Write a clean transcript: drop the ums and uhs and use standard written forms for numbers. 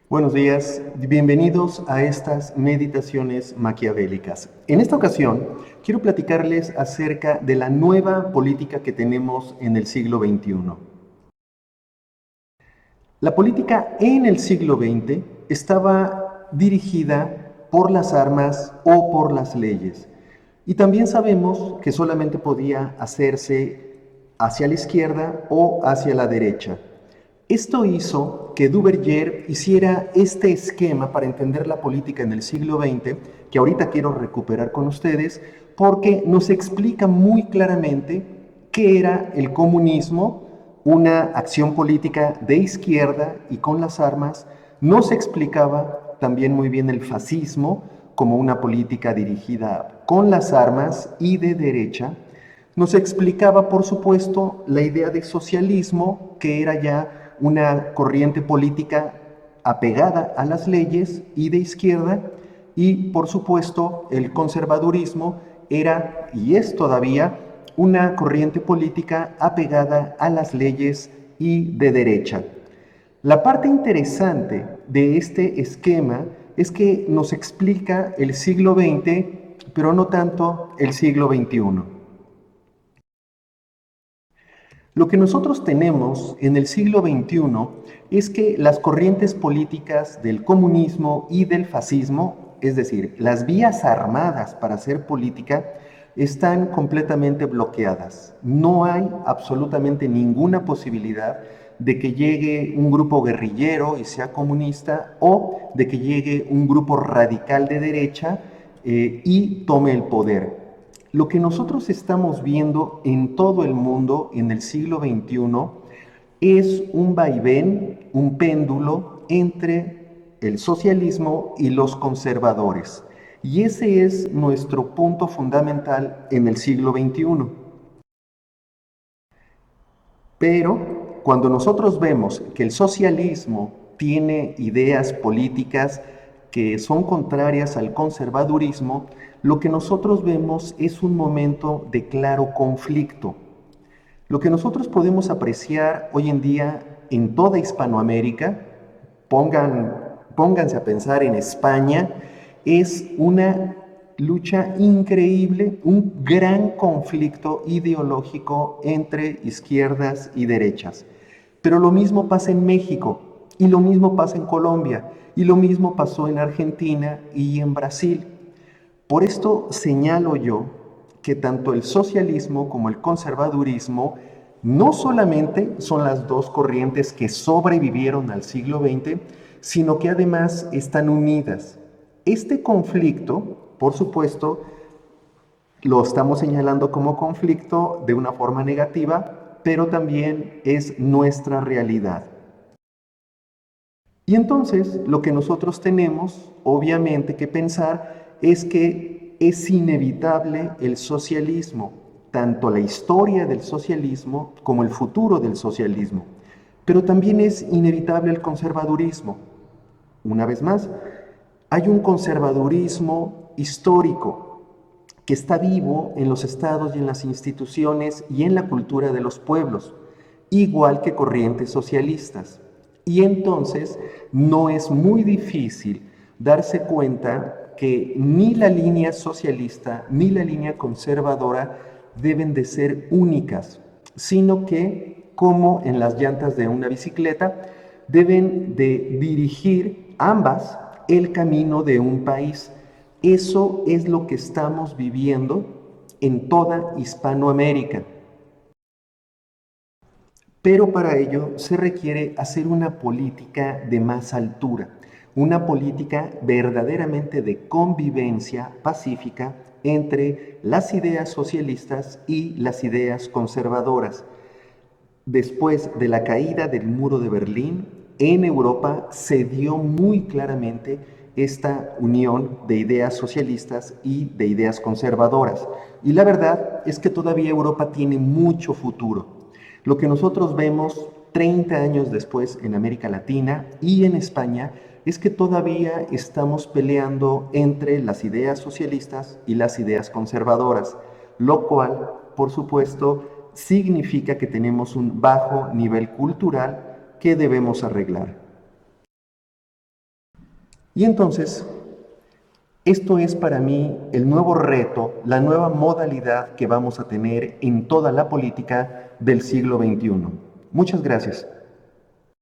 Buenos días, bienvenidos a estas meditaciones maquiavélicas. En esta ocasión quiero platicarles acerca de la nueva política que tenemos en el siglo XXI. La política en el siglo XX estaba dirigida por las armas o por las leyes. Y también sabemos que solamente podía hacerse hacia la izquierda o hacia la derecha. Esto hizo que Duverger hiciera este esquema para entender la política en el siglo XX, que ahorita quiero recuperar con ustedes, porque nos explica muy claramente qué era el comunismo, una acción política de izquierda y con las armas. Nos explicaba también muy bien el fascismo como una política dirigida con las armas y de derecha. Nos explicaba, por supuesto, la idea de socialismo, que era ya una corriente política apegada a las leyes y de izquierda, y por supuesto el conservadurismo era y es todavía una corriente política apegada a las leyes y de derecha. La parte interesante de este esquema es que nos explica el siglo XX, pero no tanto el siglo XXI. Lo que nosotros tenemos en el siglo XXI es que las corrientes políticas del comunismo y del fascismo, es decir, las vías armadas para hacer política, están completamente bloqueadas. No hay absolutamente ninguna posibilidad de que llegue un grupo guerrillero y sea comunista o de que llegue un grupo radical de derecha y tome el poder. Lo que nosotros estamos viendo en todo el mundo en el siglo XXI es un vaivén, un péndulo entre el socialismo y los conservadores. Y ese es nuestro punto fundamental en el siglo XXI. Pero cuando nosotros vemos que el socialismo tiene ideas políticas que son contrarias al conservadurismo, lo que nosotros vemos es un momento de claro conflicto. Lo que nosotros podemos apreciar hoy en día en toda Hispanoamérica, pónganse a pensar en España, es una lucha increíble, un gran conflicto ideológico entre izquierdas y derechas. Pero lo mismo pasa en México, y lo mismo pasa en Colombia, y lo mismo pasó en Argentina y en Brasil. Por esto señalo yo que tanto el socialismo como el conservadurismo no solamente son las dos corrientes que sobrevivieron al siglo XX, sino que además están unidas. Este conflicto, por supuesto, lo estamos señalando como conflicto de una forma negativa, pero también es nuestra realidad. Y entonces lo que nosotros tenemos, obviamente, que pensar es que es inevitable el socialismo, tanto la historia del socialismo como el futuro del socialismo. Pero también es inevitable el conservadurismo. Una vez más, hay un conservadurismo histórico que está vivo en los estados y en las instituciones y en la cultura de los pueblos, igual que corrientes socialistas. Y entonces no es muy difícil darse cuenta que ni la línea socialista ni la línea conservadora deben de ser únicas, sino que, como en las llantas de una bicicleta, deben de dirigir ambas el camino de un país. Eso es lo que estamos viviendo en toda Hispanoamérica. Pero para ello se requiere hacer una política de más altura, una política verdaderamente de convivencia pacífica entre las ideas socialistas y las ideas conservadoras. Después de la caída del muro de Berlín, en Europa se dio muy claramente esta unión de ideas socialistas y de ideas conservadoras. Y la verdad es que todavía Europa tiene mucho futuro. Lo que nosotros vemos 30 años después en América Latina y en España es que todavía estamos peleando entre las ideas socialistas y las ideas conservadoras, lo cual, por supuesto, significa que tenemos un bajo nivel cultural que debemos arreglar. Y entonces, esto es para mí el nuevo reto, la nueva modalidad que vamos a tener en toda la política del siglo XXI. Muchas gracias.